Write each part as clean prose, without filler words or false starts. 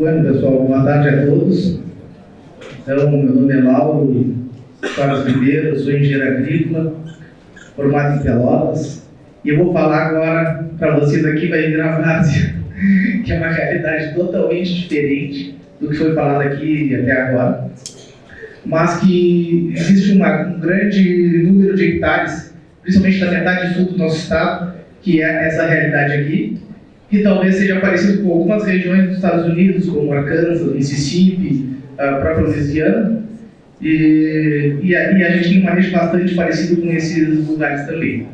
Bueno, pessoal, boa tarde a todos. Então, meu nome é Lauro Soares Ribeiro, eu sou engenheiro agrícola, formado em Pelotas, e eu vou falar agora para vocês aqui, vai virar várzea, que é uma realidade totalmente diferente do que foi falado aqui até agora, mas que existe um grande número de hectares, principalmente na metade sul do nosso estado, que é essa realidade aqui, que talvez seja parecido com algumas regiões dos Estados Unidos, como Arkansas, Mississippi, a própria Louisiana, e a gente tem um manejo bastante parecido com esses lugares também.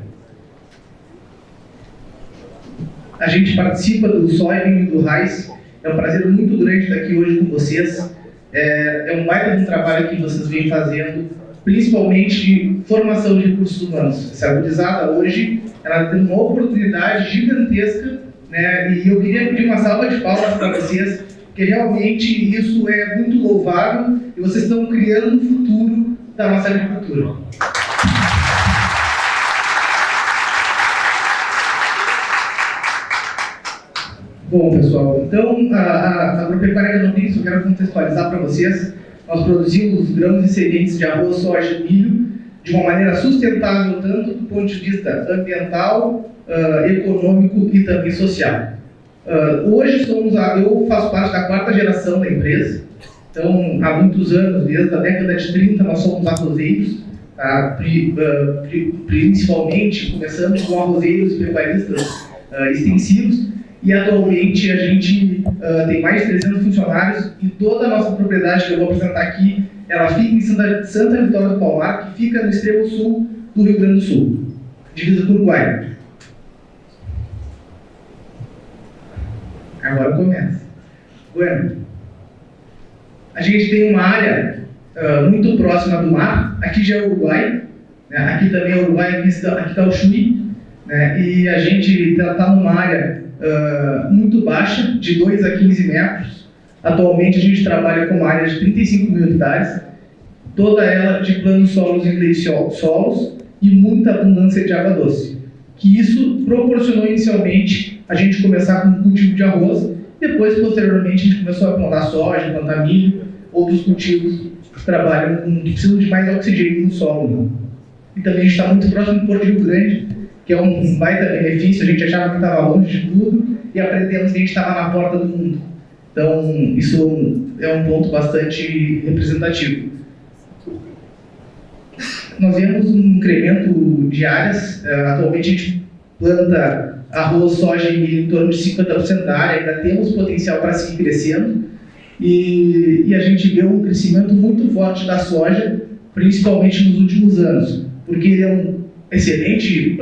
A gente participa do Soybean e do Rice, é um prazer muito grande estar aqui hoje com vocês. É um baita de um trabalho que vocês vêm fazendo, principalmente de formação de recursos humanos. Essa gurizada hoje, ela tem uma oportunidade gigantesca, né? E eu queria pedir uma salva de palmas para vocês, porque realmente isso é muito louvável e vocês estão criando um futuro da nossa agricultura. Bom, pessoal, então a agropecuária Grão-Pix, eu quero contextualizar para vocês. Nós produzimos grãos e sementes de arroz, soja e milho de uma maneira sustentável, tanto do ponto de vista ambiental, econômico e também social. Hoje eu faço parte da 4ª geração da empresa, então há muitos anos, desde a década de 30, nós somos arrozeiros, tá? Principalmente começamos com arrozeiros e pecuaristas extensivos, e atualmente a gente tem mais de 300 funcionários e toda a nossa propriedade que eu vou apresentar aqui, ela fica em Santa Vitória do Palmar, que fica no extremo sul do Rio Grande do Sul, divisa com o Uruguai. Agora começa. Bueno, a gente tem uma área muito próxima do mar, aqui já é o Uruguai, né? Aqui também é o Uruguai, aqui está o Chuí, né? E a gente está numa área muito baixa, de 2 a 15 metros. Atualmente a gente trabalha com uma área de 35 mil hectares, toda ela de planos solos e solos e muita abundância de água doce. Que isso proporcionou inicialmente a gente começar com o cultivo de arroz, depois posteriormente a gente começou a plantar soja, plantar milho, outros cultivos que precisam de mais oxigênio no solo, né? E também a gente está muito próximo do Porto de Rio Grande, que é um baita benefício. A gente achava que estava longe de tudo e aprendemos que a gente estava na porta do mundo. Então, isso é um ponto bastante representativo. Nós vemos um incremento de áreas. Atualmente a gente planta arroz, soja e milho em torno de 50% da área. Ainda temos potencial para seguir crescendo. E a gente vê um crescimento muito forte da soja, principalmente nos últimos anos, porque ele é um excelente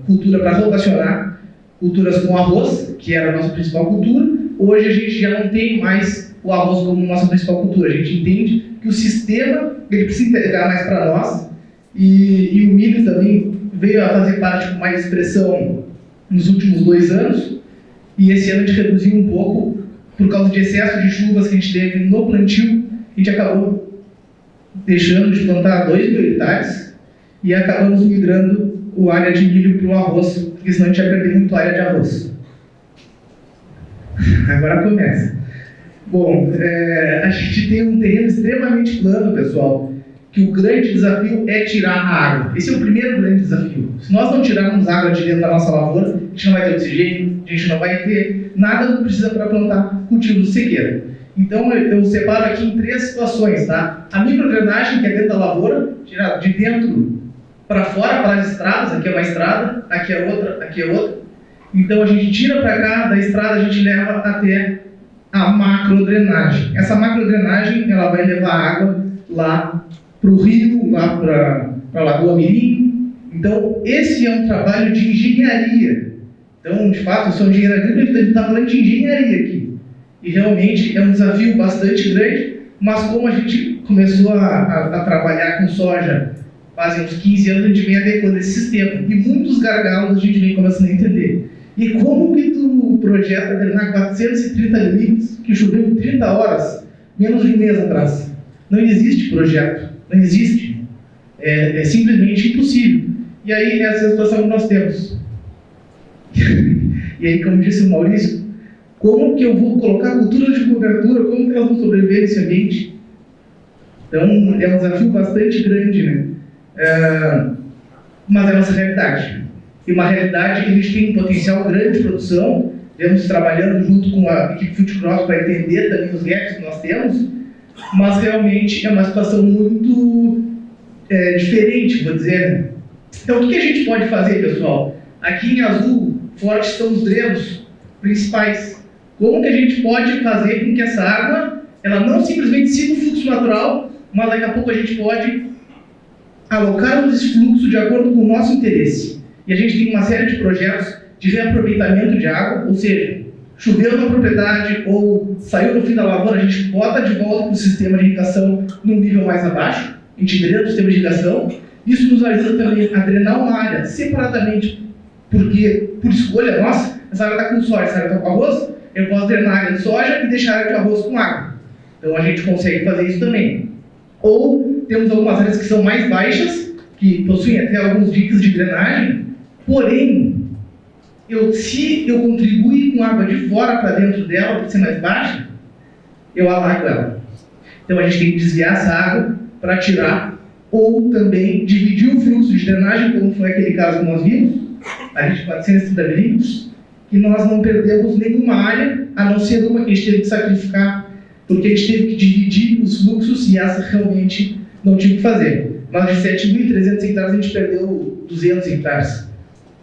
cultura para rotacionar culturas com arroz, que era a nossa principal cultura. Hoje a gente já não tem mais o arroz como nossa principal cultura. A gente entende que o sistema ele precisa entregar mais para nós, e o milho também veio a fazer parte com mais expressão nos últimos 2 anos, e esse ano a gente reduziu um pouco por causa de excesso de chuvas que a gente teve no plantio. A gente acabou deixando de plantar 2 mil hectares e acabamos migrando a área de milho para o arroz, porque senão a gente ia perder muito a área de arroz. Agora começa. Bom, a gente tem um terreno extremamente plano, pessoal, que o grande desafio é tirar a água. Esse é o primeiro grande desafio. Se nós não tirarmos água de dentro da nossa lavoura, a gente não vai ter oxigênio, a gente não vai ter nada que precisa para plantar cultivos de sequeira. Então eu separo aqui em 3 situações, tá? A microdrenagem, que é dentro da lavoura, tirar de dentro para fora, para as estradas. Aqui é uma estrada, aqui é outra, aqui é outra. Então a gente tira para cá, da estrada a gente leva até a macrodrenagem. Essa macrodrenagem, ela vai levar água lá para o rio, lá para a Lagoa Mirim. Então esse é um trabalho de engenharia. Então, de fato, eu sou engenheiro agrícola, a gente está falando de engenharia aqui. E realmente é um desafio bastante grande, mas como a gente começou a trabalhar com soja fazem uns 15 anos, a gente vem adequando esse sistema. E muitos gargalos a gente vem começando a entender. E como que tu projeta drenar 430 milímetros, que choveu em 30 horas, menos de um mês atrás? Não existe projeto, não existe. É simplesmente impossível. E aí, essa é a situação que nós temos. E aí, como disse o Maurício, Como que eu vou colocar culturas de cobertura, como que elas vão sobreviver nesse ambiente? Então, é um desafio bastante grande, né? Mas é a nossa realidade. E uma realidade que a gente tem um potencial grande de produção, estamos trabalhando junto com a equipe Food Cross para entender também os gaps que nós temos, mas realmente é uma situação muito diferente, vou dizer. Né? Então, o que a gente pode fazer, pessoal? Aqui em azul, forte estão os drenos principais. Como que a gente pode fazer com que essa água, ela não simplesmente siga o fluxo natural, mas daqui a pouco a gente pode alocar esse fluxo de acordo com o nosso interesse. E a gente tem uma série de projetos de reaproveitamento de água, ou seja, choveu na propriedade ou saiu no fim da lavoura, a gente bota de volta para o sistema de irrigação num nível mais abaixo, a gente drena o sistema de irrigação. Isso nos ajuda também a drenar uma área separadamente, porque, por escolha nossa, essa área está com soja, essa área está com arroz, eu posso drenar a área de soja e deixar a área de arroz com água. Então a gente consegue fazer isso também. Ou temos algumas áreas que são mais baixas, que possuem até alguns diques de drenagem, porém, se eu contribuir com água de fora para dentro dela, para ser mais baixa, eu alago ela. Então a gente tem que desviar essa água para tirar, ou também dividir o fluxo de drenagem, como foi aquele caso que nós vimos, a gente 430 milímetros, e nós não perdemos nenhuma área, a não ser uma que a gente teve que sacrificar, porque a gente teve que dividir os fluxos e essa realmente não tinha que fazer. Mas de 7.300 hectares a gente perdeu 200 hectares.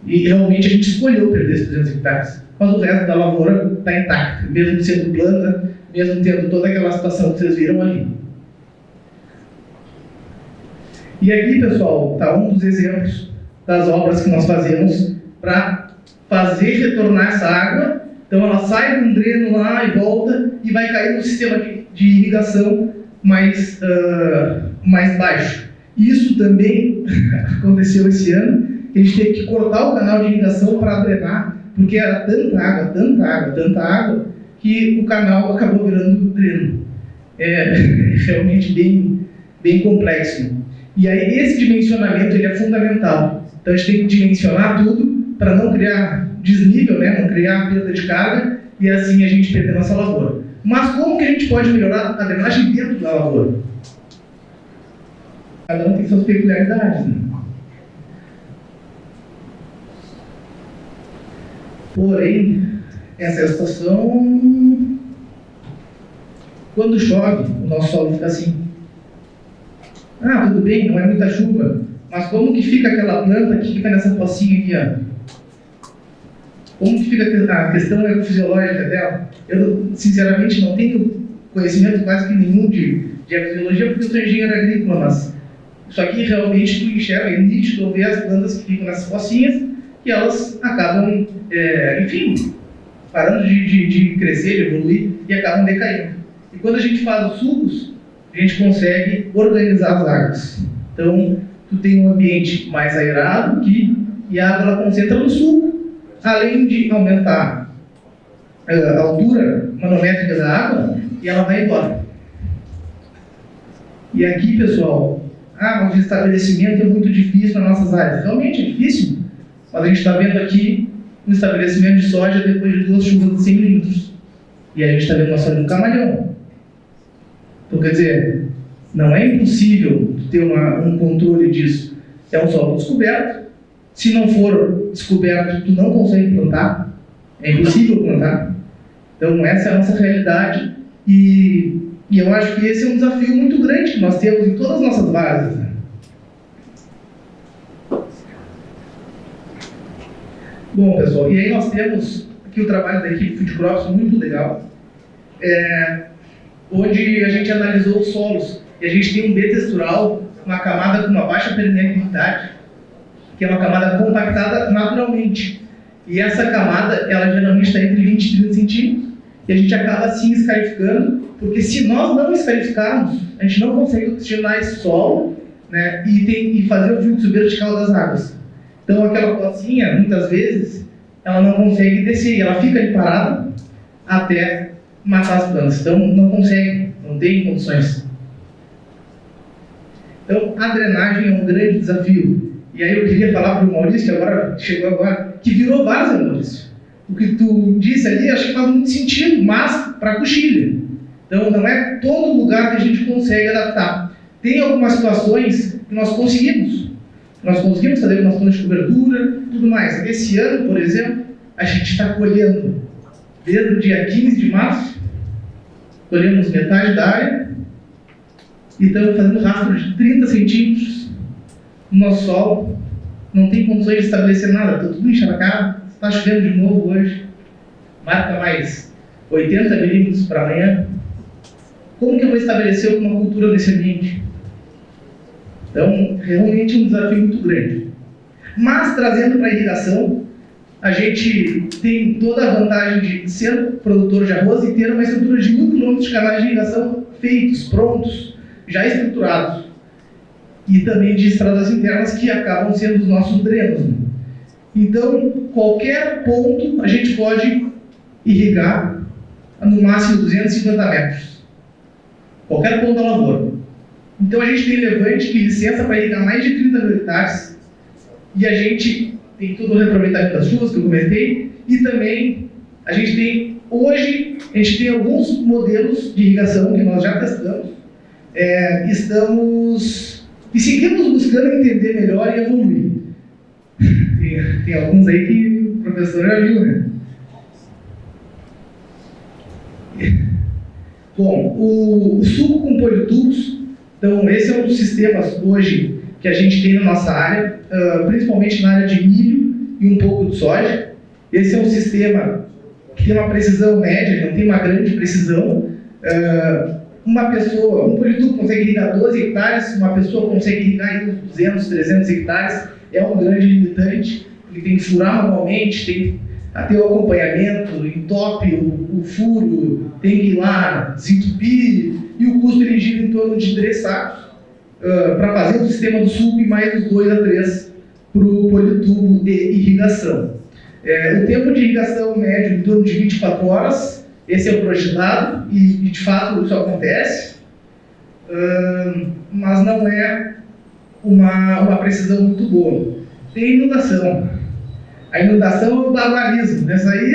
E realmente a gente escolheu perder esses 200 hectares. Mas o resto da lavoura está intacto, mesmo sendo planta, mesmo tendo toda aquela situação que vocês viram ali. E aqui, pessoal, está um dos exemplos das obras que nós fazemos para fazer retornar essa água. Então ela sai de um dreno lá e volta e vai cair no sistema de irrigação mais baixo. Isso também aconteceu esse ano, que a gente teve que cortar o canal de irrigação para drenar, porque era tanta água, que o canal acabou virando dreno. É realmente bem complexo. E aí esse dimensionamento ele é fundamental. Então a gente tem que dimensionar tudo para não criar desnível, né? Não criar perda de carga e assim a gente perder nossa lavoura. Mas como que a gente pode melhorar a drenagem dentro da lavoura? Cada um tem suas peculiaridades, né? Porém, essa é a situação. Quando chove, o nosso solo fica assim. Ah, tudo bem, não é muita chuva, mas como que fica aquela planta que fica nessa pocinha aqui, ó? Como que fica a questão ecofisiológica dela? Eu, sinceramente, não tenho conhecimento quase que nenhum de ecofisiologia, porque eu sou engenheiro agrícola, mas isso aqui realmente tu enxerga, é nítido ver as plantas que ficam nessas pocinhas, que elas acabam, enfim, parando de crescer, de evoluir, e acabam decaindo. E quando a gente faz os sulcos, a gente consegue organizar as águas. Então, tu tem um ambiente mais aerado aqui, e a água ela concentra no sulco, além de aumentar a altura manométrica da água, e ela vai embora. E aqui, pessoal, mas o estabelecimento é muito difícil nas nossas áreas. Realmente é difícil, mas a gente está vendo aqui um estabelecimento de soja depois de 2 chuvas de 100 milímetros. E a gente está vendo uma soja no camalhão. Então, quer dizer, não é impossível ter um controle disso. É um solo descoberto. Se não for descoberto, tu não consegue plantar. É impossível plantar. Então, essa é a nossa realidade. E eu acho que esse é um desafio muito grande que nós temos em todas as nossas bases. Né? Bom, pessoal, e aí nós temos aqui o trabalho da equipe Food Crops muito legal, onde a gente analisou os solos e a gente tem um B textural, uma camada com uma baixa permeabilidade, que é uma camada compactada naturalmente. E essa camada, ela geralmente está entre 20 e 30 centímetros, e a gente acaba assim escarificando, porque se nós não escarificarmos, a gente não consegue oxigenar esse solo, né, e fazer o fluxo vertical das águas. Então aquela pocinha, muitas vezes, ela não consegue descer, e ela fica ali parada até matar as plantas. Então não consegue, não tem condições. Então a drenagem é um grande desafio. E aí eu queria falar para o Maurício, que chegou agora, que virou várzea, Maurício. o que tu disse ali, acho que faz muito sentido, mas para Coxilha. Então, não é todo lugar que a gente consegue adaptar. Tem algumas situações que nós conseguimos. Nós conseguimos fazer algumas planos de cobertura, tudo mais. Esse ano, por exemplo, a gente está colhendo, desde o dia 15 de março, colhemos metade da área e estamos fazendo rastro de 30 centímetros no nosso solo. Não tem condições de estabelecer nada, está tudo encharcado. Está chovendo de novo hoje. Marca mais 80 milímetros para amanhã. Como que eu vou estabelecer uma cultura nesse ambiente? Então, realmente é um desafio muito grande. Mas, trazendo para a irrigação, a gente tem toda a vantagem de ser produtor de arroz e ter uma estrutura de 1.000 km de canais de irrigação feitos, prontos, já estruturados. E também de estradas internas que acabam sendo os nossos drenos. Então, qualquer ponto a gente pode irrigar no máximo 250 metros. Qualquer ponto da lavoura. Então, a gente tem levante e licença para irrigar mais de 30 mil hectares. E a gente tem todo o reaproveitamento das chuvas que eu comentei. E também, a gente tem, hoje, a gente tem alguns modelos de irrigação que nós já testamos. E seguimos buscando entender melhor e evoluir. Tem alguns aí que o professor já viu, né? Bom, o suco com politubos, então esse é um dos sistemas hoje que a gente tem na nossa área, principalmente na área de milho e um pouco de soja. Esse é um sistema que tem uma precisão média, não tem uma grande precisão. Um politubo consegue irrigar 12 hectares, uma pessoa consegue irrigar uns 200, 300 hectares, é um grande limitante, ele tem que furar manualmente, tem que ter o acompanhamento, entope o furo, tem que ir lá, desentupir, e o custo ele gira em torno de 3 sacos para fazer o sistema do suco e mais os 2 a 3 para o politubo de irrigação. O tempo de irrigação médio em torno de 24 horas, esse é o projetado, e de fato isso acontece, mas não é uma precisão muito boa. Tem inundação. A inundação é o barbarismo. Essa aí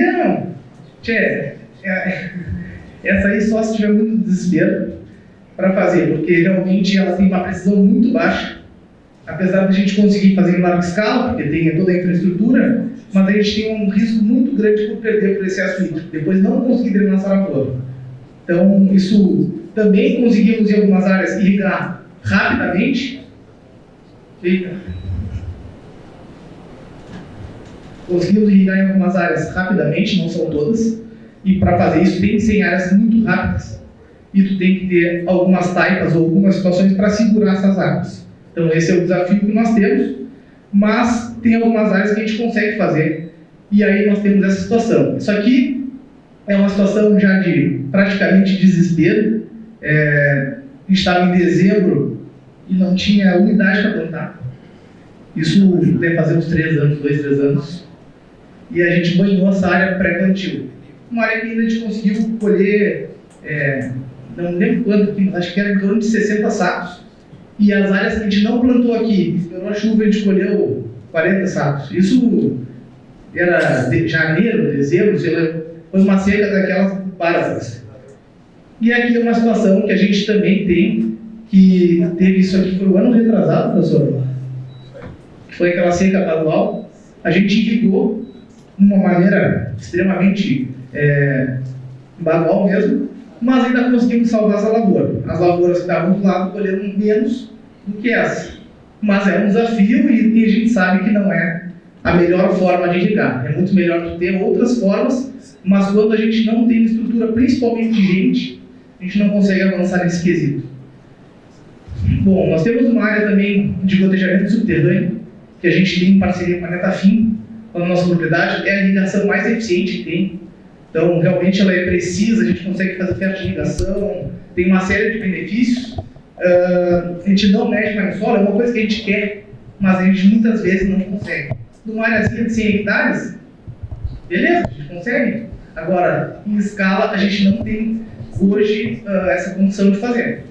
essa aí só se tiver muito desespero para fazer, porque realmente ela tem uma precisão muito baixa, apesar de a gente conseguir fazer em larga escala, porque tem toda a infraestrutura, mas a gente tem um risco muito grande por perder por excesso hídrico, depois não conseguir drenar essa lavoura. Então, isso também conseguimos em algumas áreas irrigar rapidamente. Conseguimos irrigar em algumas áreas rapidamente, não são todas, e para fazer isso tem que ser em áreas muito rápidas, e tu tem que ter algumas taipas ou algumas situações para segurar essas águas. Então esse é o desafio que nós temos, mas tem algumas áreas que a gente consegue fazer, e aí nós temos essa situação. Isso aqui é uma situação já de praticamente desespero. A gente estava em dezembro e não tinha umidade para plantar. Isso deve fazer uns 2, 3 anos. E a gente banhou essa área pré-plantio. Uma área que ainda a gente conseguiu colher, não lembro quanto, mas acho que era em torno de 60 sacos. E as áreas que a gente não plantou aqui, esperou a chuva, a gente colheu 40 sacos. Isso era de janeiro, dezembro, foi uma seca daquelas bárbaras. E aqui é uma situação que a gente também tem, que teve isso aqui, foi o ano retrasado, professor? Foi aquela seca anual. A gente irrigou de uma maneira extremamente manual mesmo, mas ainda conseguimos salvar essa lavoura. As lavouras que estavam do lado colheram menos do que essa. Mas é um desafio e a gente sabe que não é a melhor forma de irrigar. É muito melhor tu ter outras formas, mas quando a gente não tem estrutura, principalmente de gente, a gente não consegue avançar nesse quesito. Bom, nós temos uma área também de gotejamento subterrâneo, que a gente tem em parceria com a Netafim, com a nossa propriedade. É a irrigação mais eficiente que tem. Então, realmente ela é precisa, a gente consegue fazer oferta de irrigação, tem uma série de benefícios. A gente não mexe mais no solo, é uma coisa que a gente quer, mas a gente muitas vezes não consegue. Numa área de 100 hectares, beleza, a gente consegue. Agora, em escala, a gente não tem hoje essa condição de fazer.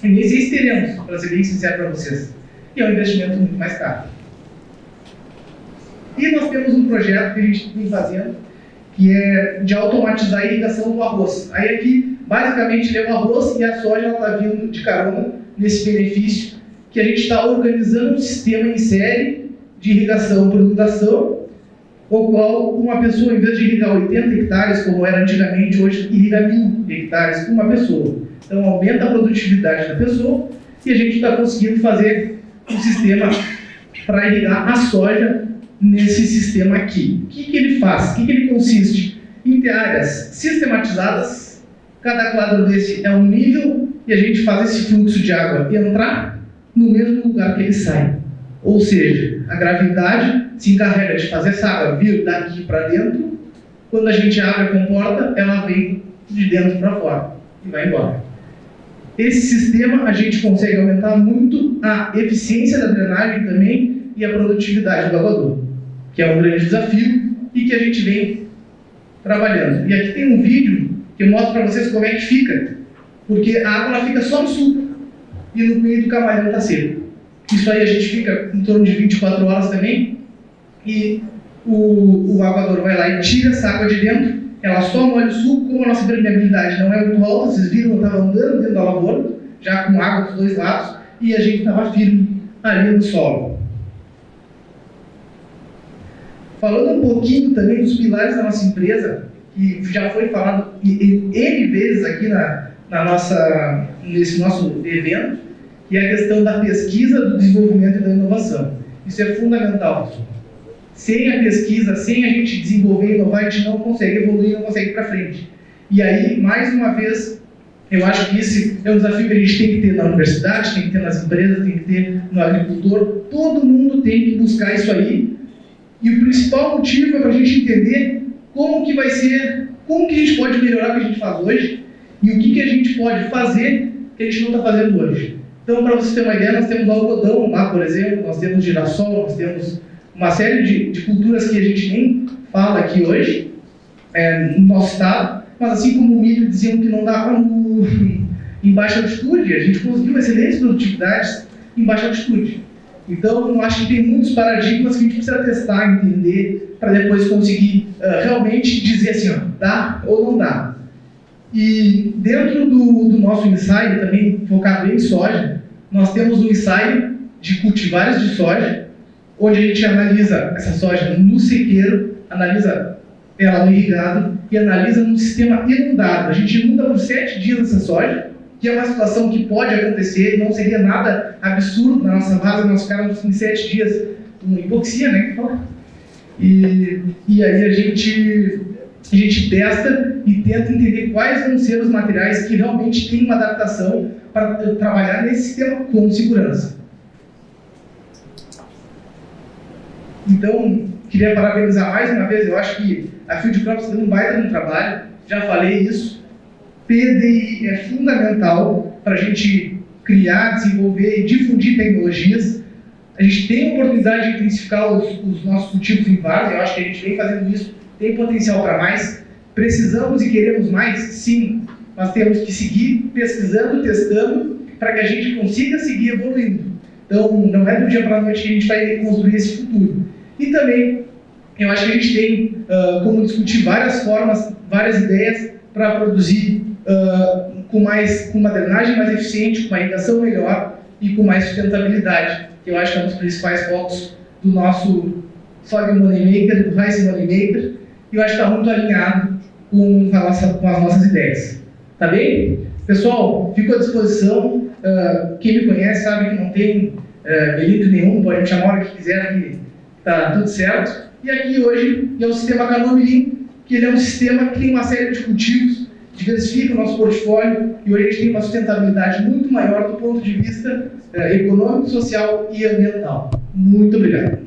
E nem sei se teremos, para ser bem sincero para vocês. E é um investimento muito mais caro. E nós temos um projeto que a gente vem fazendo, que é de automatizar a irrigação do arroz. Aí aqui, basicamente, é o arroz e a soja está vindo de carona nesse benefício, que a gente está organizando um sistema em série de irrigação por inundação, o qual uma pessoa, em vez de irrigar 80 hectares, como era antigamente, hoje irriga 1.000 hectares com uma pessoa. Então, aumenta a produtividade da pessoa e a gente está conseguindo fazer um sistema para irrigar a soja nesse sistema aqui. O que ele faz? O que ele consiste? Em ter áreas sistematizadas, cada quadro desse é um nível e a gente faz esse fluxo de água entrar no mesmo lugar que ele sai. Ou seja, a gravidade se encarrega de fazer essa água vir daqui para dentro. Quando a gente abre a comporta, ela vem de dentro para fora e vai embora. Esse sistema a gente consegue aumentar muito a eficiência da drenagem também e a produtividade do aguador, que é um grande desafio e que a gente vem trabalhando. E aqui tem um vídeo que eu mostro para vocês como é que fica, porque a água ela fica só no sul e no meio do camarão está seco. Isso aí a gente fica em torno de 24 horas também e o aguador vai lá e tira essa água de dentro, ela só molha o sul. Como a nossa permeabilidade não é muito alta, vocês viram, eu estava andando dentro da lavoura, já com água dos dois lados, e a gente estava firme ali no solo. Falando um pouquinho também dos pilares da nossa empresa, que já foi falado N vezes aqui nesse nosso evento, que é a questão da pesquisa, do desenvolvimento e da inovação. Isso é fundamental, pessoal. Sem a pesquisa, sem a gente desenvolver e inovar, a gente não consegue evoluir, não consegue ir para frente. E aí, mais uma vez, eu acho que esse é um desafio que a gente tem que ter na universidade, tem que ter nas empresas, tem que ter no agricultor. Todo mundo tem que buscar isso aí. E o principal motivo é para a gente entender como que vai ser, como que a gente pode melhorar o que a gente faz hoje e o que a gente pode fazer que a gente não está fazendo hoje. Então, para você ter uma ideia, nós temos algodão lá, por exemplo, nós temos girassol, nós temos uma série de culturas que a gente nem fala aqui hoje, no nosso estado, mas assim como o milho diziam que não dava em baixa altitude, a gente conseguiu excelentes produtividades em baixa altitude. Então, eu acho que tem muitos paradigmas que a gente precisa testar, entender, para depois conseguir realmente dizer assim, ó, dá ou não dá. E dentro do nosso ensaio, também focado em soja, nós temos um ensaio de cultivares de soja, onde a gente analisa essa soja no sequeiro, analisa ela no irrigado e analisa no sistema inundado. A gente inunda por 7 dias essa soja, que é uma situação que pode acontecer, não seria nada absurdo na nossa vaza, nós ficarmos em 7 dias com hipoxia, né? E aí a gente testa e tenta entender quais vão ser os materiais que realmente têm uma adaptação para trabalhar nesse sistema com segurança. Então, queria parabenizar mais uma vez, eu acho que a Field Crops está dando um baita no trabalho, já falei isso. PDI é fundamental para a gente criar, desenvolver e difundir tecnologias. A gente tem a oportunidade de intensificar os nossos cultivos em várzea, eu acho que a gente vem fazendo isso, tem potencial para mais. Precisamos e queremos mais? Sim, mas temos que seguir pesquisando, testando, para que a gente consiga seguir evoluindo. Então, não é do dia para a noite que a gente vai construir esse futuro. E também, eu acho que a gente tem como discutir várias formas, várias ideias para produzir com uma drenagem mais eficiente, com uma irrigação melhor e com mais sustentabilidade, que eu acho que é um dos principais focos do nosso Soil Moneymaker, do Rice Moneymaker, e eu acho que está muito alinhado com as nossas ideias. Tá bem? Pessoal, fico à disposição. Quem me conhece sabe que não tem delito nenhum, pode me chamar a hora que quiser, que está tudo certo. E aqui hoje é o sistema Canomirim, que ele é um sistema que tem uma série de cultivos, diversifica o nosso portfólio, e hoje a gente tem uma sustentabilidade muito maior do ponto de vista econômico, social e ambiental. Muito obrigado.